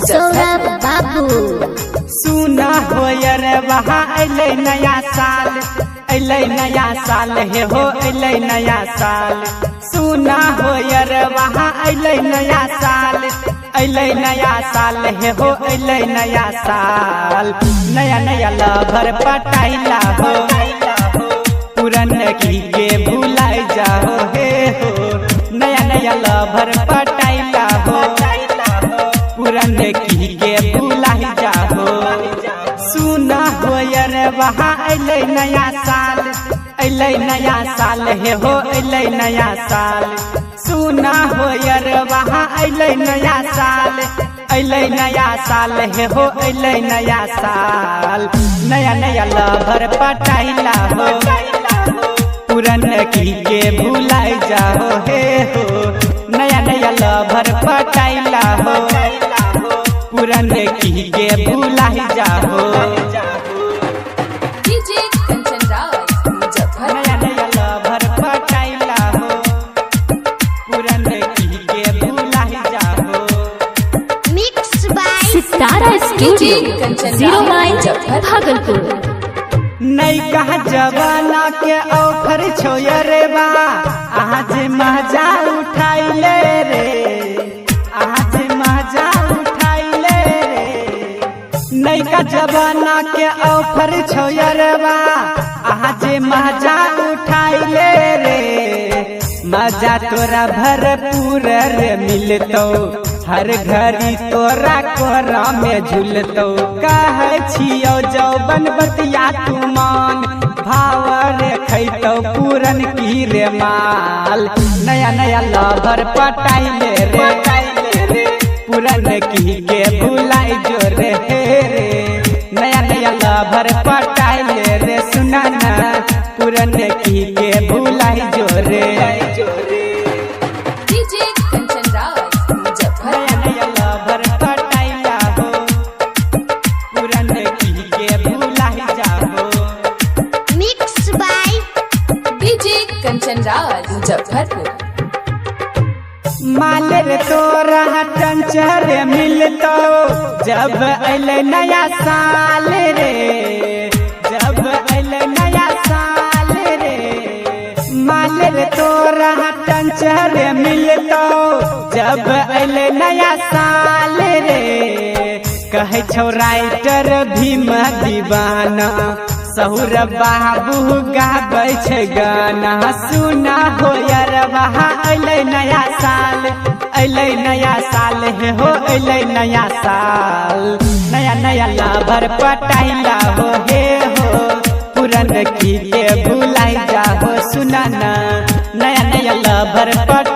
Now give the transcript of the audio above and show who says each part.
Speaker 1: सौरभ बाबू।
Speaker 2: सुना हो रे वहाँ अले नया साल, अले नया साल हे हो अले नया साल। सुना हो रे वहाँ अले नया साल, अले नया साल हे हो अले नया साल। नया नया लभर पटाइला हो, पुरन की के भुलाई जाओ हे हो। नया नया लभर पटाइला हो, पुरन की के भुलाई जाओ। सुना हो रे वहाँ अले नया साल, अले नया साल हे हो अले नया साल। सुना हो रे वहाँ अले नया साल, अले नया साल हे हो अले नया साल। नया नया लभर पटाइला हो, पुरन की के भुलाई जाओ हे हो। नया नया लभर पटाइला हो, पुरन की के भुलाई जाओ। नया नया लभर पटाइला हो, पुरन की के भुलाई जाओ।
Speaker 1: मिक्स बाय सितारा स्टूडियो 0 माइल भागलपुर।
Speaker 2: नैका जवाना के ऑफर छो रे बा, आज मजा उठाइले रे, आज मजा उठाइले रे। नैका जवाना के ऑफर छो रे बा, आज मजा उठाइले रे। मजा तोरा भरपूर रे मिलतो, हर घड़ी तोरा कोरा में झूलतो। कहे छियो जौबन बतिया तू मान, भाव रे खैतो पूरन की रे माल। नया नया लभर पटाइले रे, पूरन की के भुलाई जो रे। नया नया लभर पटाइले रे, सुना ना पूरन की के भुलाई जो रे। नया नया लभर पटाइला हो, पुरन की के भुलाई जाओ।
Speaker 1: Mix by
Speaker 3: Kanchan Raj Muzaffarpur.
Speaker 2: मालेर तोरा टंचर मिलतो, जब अले नया साल रे, जब अले नया साल रे। मालेर तोरा टंचर मिलतो, जब अले नया साल रे। कहे छौ राइटर भीम दीवाना, सहुर बाबू गाबै छै गाना। सुना हो यार वहाँ अले नया साल, अले नया साल हे हो अले नया साल। नया नया लभर पटाइला हो हे हो, पुरन की के भुलाई जाओ। सुना ना नया नया लभर पट